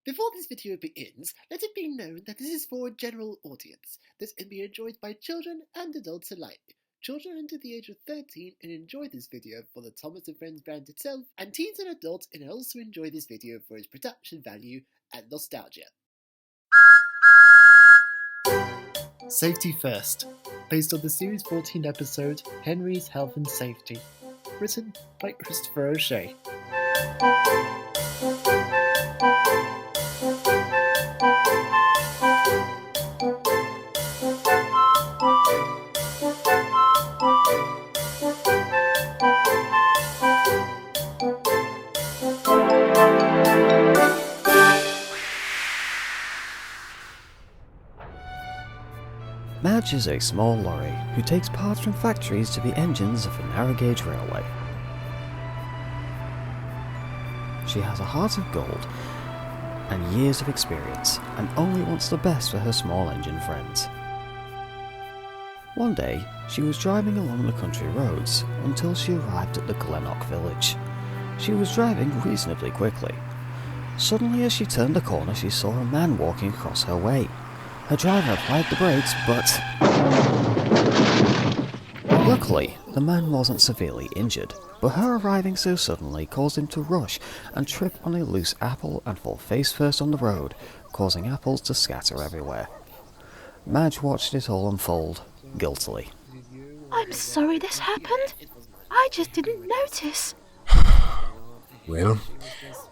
Before this video begins, let it be known that this is for a general audience. This can be enjoyed by children and adults alike. Children under the age of 13 can enjoy this video for the Thomas & Friends brand itself, and teens and adults can also enjoy this video for its production value and nostalgia. Safety First, based on the series 14 episode Henry's Health and Safety, written by Christopher O'Shea. Madge is a small lorry who takes parts from factories to the engines of a narrow-gauge railway. She has a heart of gold and years of experience, and only wants the best for her small engine friends. One day, she was driving along the country roads until she arrived at the Glenlock village. She was driving reasonably quickly. Suddenly, as she turned the corner, she saw a man walking across her way. Her driver applied the brakes, but luckily, the man wasn't severely injured, but her arriving so suddenly caused him to rush and trip on a loose apple and fall face first on the road, causing apples to scatter everywhere. Madge watched it all unfold, guiltily. I'm sorry this happened. I just didn't notice. Well,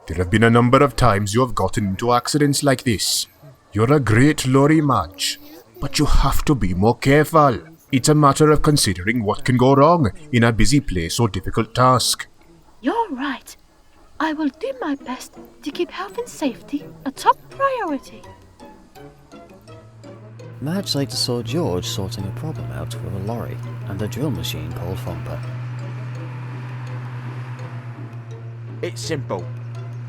there have been a number of times you have gotten into accidents like this. You're a great lorry, Madge, but you have to be more careful. It's a matter of considering what can go wrong in a busy place or difficult task. You're right. I will do my best to keep health and safety a top priority. Madge later saw George sorting a problem out with a lorry and a drill machine called Thumper. It's simple.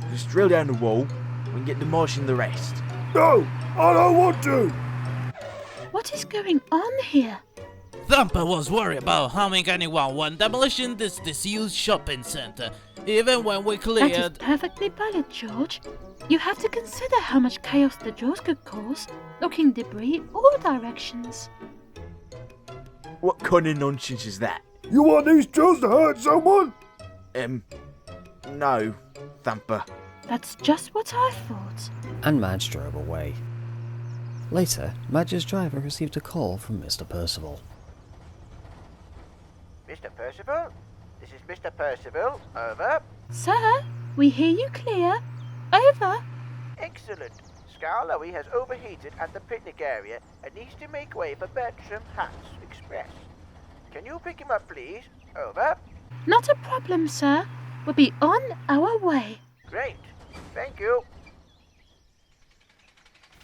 Just drill down the wall and get demolishing the rest. No, I don't want to! What is going on here? Thumper was worried about harming anyone when demolishing this disused shopping center, even when we That cleared... is perfectly valid, George. You have to consider how much chaos the jaws could cause, knocking debris all directions. What kind of nonsense is that? You want these jaws to hurt someone? No, Thumper. That's just what I thought. And Madge drove away. Later, Madge's driver received a call from Mr Percival. Mr Percival? This is Mr Percival. Over. Sir, we hear you clear. Over. Excellent. Skarloey has overheated at the picnic area and needs to make way for Bertram Hats Express. Can you pick him up, please? Over. Not a problem, sir. We'll be on our way. Great. Thank you.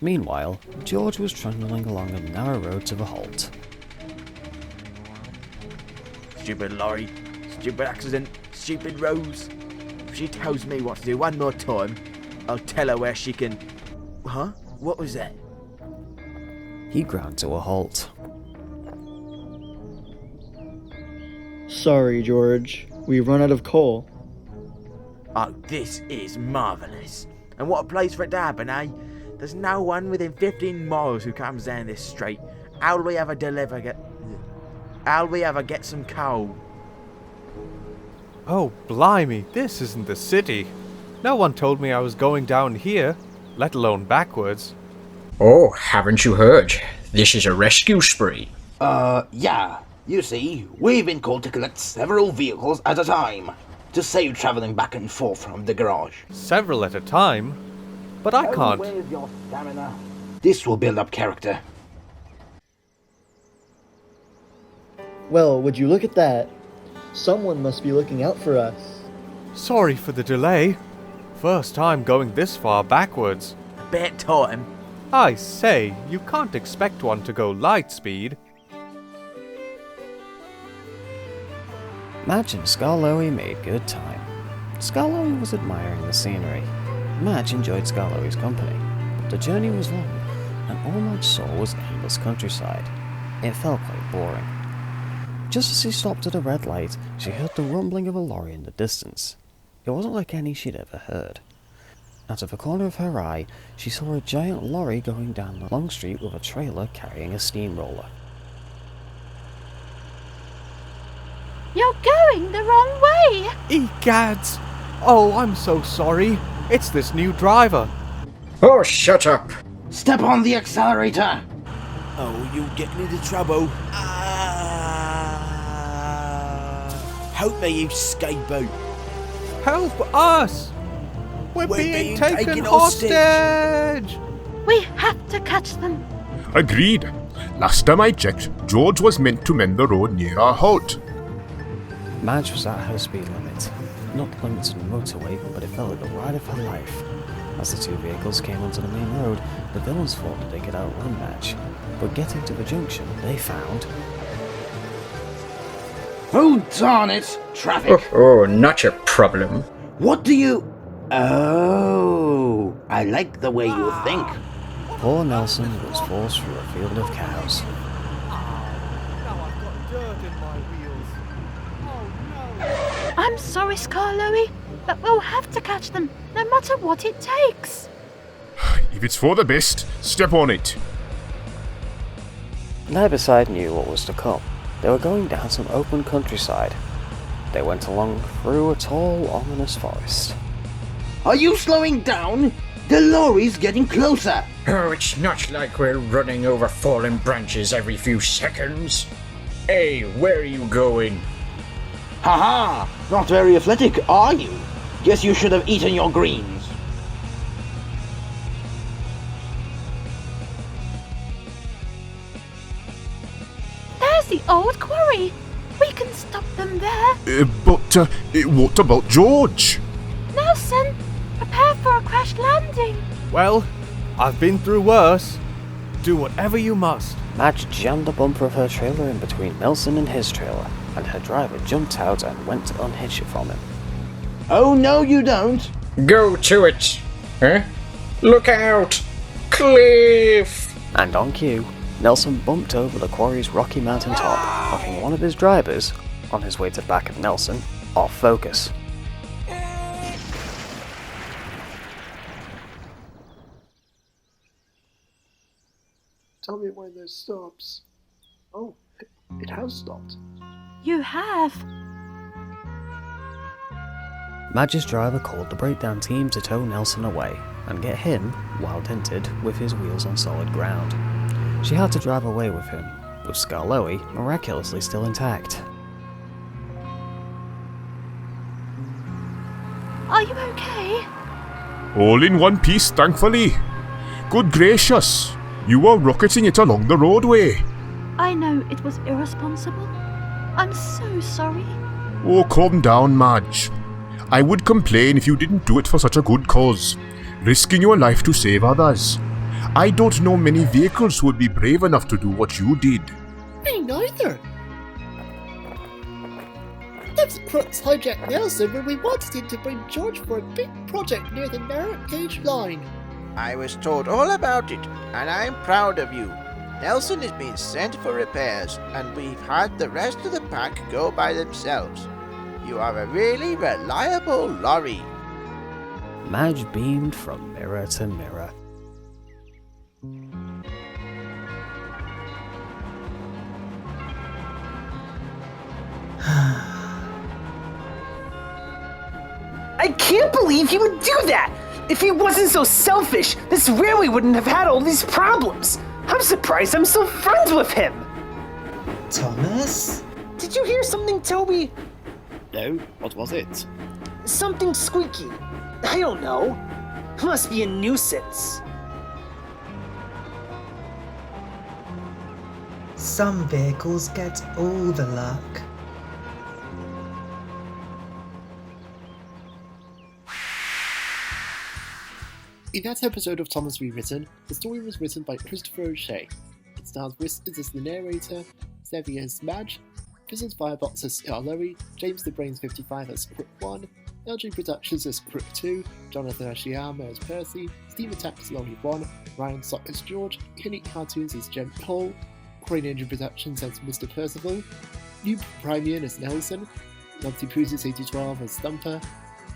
Meanwhile, George was trundling along a narrow road to a halt. Stupid lorry, stupid accident, stupid Rose. If she tells me what to do one more time, I'll tell her where she can... Huh? What was that? He ground to a halt. Sorry, George. We've run out of coal. Oh, this is marvellous. And what a place for it to happen, eh? There's no one within 15 miles who comes down this street. How'll we ever get some coal? Oh, blimey, this isn't the city. No one told me I was going down here, let alone backwards. Oh, haven't you heard? This is a rescue spree. Yeah. You see, we've been called to collect several vehicles at a time, to save travelling back and forth from the garage. Several at a time? But I can't. Where's your stamina? This will build up character. Well, would you look at that? Someone must be looking out for us. Sorry for the delay. First time going this far backwards. About time. I say, you can't expect one to go light speed. Madge and Skarloey made good time. Skarloey was admiring the scenery. Madge enjoyed Skarloey's company. The journey was long, and all Madge saw was endless countryside. It felt quite boring. Just as she stopped at a red light, she heard the rumbling of a lorry in the distance. It wasn't like any she'd ever heard. Out of the corner of her eye, she saw a giant lorry going down the long street with a trailer carrying a steamroller. You're going the wrong way! Egads! Oh, I'm so sorry. It's this new driver. Oh, shut up! Step on the accelerator! Oh, you get me into trouble. Help me, you scapegoat. Help us! We're being taken hostage! We have to catch them. Agreed. Last time I checked, George was meant to mend the road near our halt. Madge was at her speed limit. Not the limit to the motorway, but it felt like the ride of her life. As the two vehicles came onto the main road, the villains thought that they could outrun Madge. But getting to the junction, they found... Oh, darn it! Traffic! Oh, not your problem. What do you... Oh, I like the way you think. Poor Nelson was forced through a field of cows. Now I've got dirt in my wheels. Oh no! I'm sorry, Skarloey, but we'll have to catch them, no matter what it takes. If it's for the best, step on it. Neither side knew what was to come. They were going down some open countryside. They went along through a tall, ominous forest. Are you slowing down? The lorry's getting closer. Oh, it's not like we're running over fallen branches every few seconds. Hey, where are you going? Haha! Not very athletic, are you? Guess you should have eaten your greens. There's the old quarry. We can stop them there. But what about George? Nelson, prepare for a crash landing. Well, I've been through worse. Do whatever you must. Madge jammed the bumper of her trailer in between Nelson and his trailer, and her driver jumped out and went to unhitch it from him. Oh, no you don't. Go to it. Huh? Look out! Cliff! And on cue, Nelson bumped over the quarry's rocky mountain top, knocking one of his drivers, on his way to the back of Nelson, off focus. Tell me when this stops. Oh, it has stopped. You have. Madge's driver called the breakdown team to tow Nelson away and get him, while dented, with his wheels on solid ground. She had to drive away with him, with Skarloey miraculously still intact. Are you okay? All in one piece, thankfully. Good gracious, you were rocketing it along the roadway. I know it was irresponsible. I'm so sorry. Oh, calm down, Madge. I would complain if you didn't do it for such a good cause, risking your life to save others. I don't know many vehicles who would be brave enough to do what you did. Me neither. Those crooks hijacked Nelson when we wanted him to bring George for a big project near the narrow gauge line. I was told all about it, and I'm proud of you. Nelson is being sent for repairs, and we've had the rest of the pack go by themselves. You are a really reliable lorry. Madge beamed from mirror to mirror. I can't believe he would do that! If he wasn't so selfish, this railway wouldn't have had all these problems. I'm surprised I'm still friends with him. Thomas? Did you hear something, Toby? No, what was it? Something squeaky. I don't know. Must be a nuisance. Some vehicles get all the luck. In that episode of Thomas Rewritten, the story was written by Christopher O'Shea. It stars Whispered as the narrator, Sevi as Madge, Fizzled Firebox as Skarloey, James the Brains 55 as Crook 1, LG Productions as Crook 2, Jonathan Asiamah as Percy, Steve Attack as Lorry 1, Ryan Sock as George, Kenny Cartoons as Jem Cole, Quarry Ninja Productions as Mr Percival, NewmPrimian as Nelson, Monty Poozus 8012 as Thumper,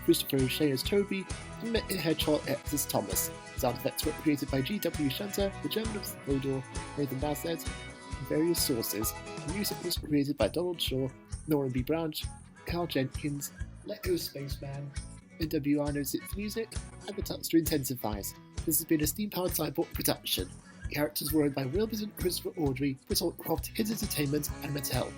Christopher O'Shea as Toby, and Met Hedgehog X as Thomas. Sound effects were created by G.W. Shunter, the German of Fodor, Nathan Bassett, and various sources. The music was created by Donald Shaw, NorrambyBranch, Karl Jenkins, Let Go Spaceman, NW906 Music, and the Tuxter Intensifiers. This has been a steam-powered cyborg production. Characters were owned by Wilbert and Christopher Audrey, Brittlecroft Kids Entertainment, and Mattel.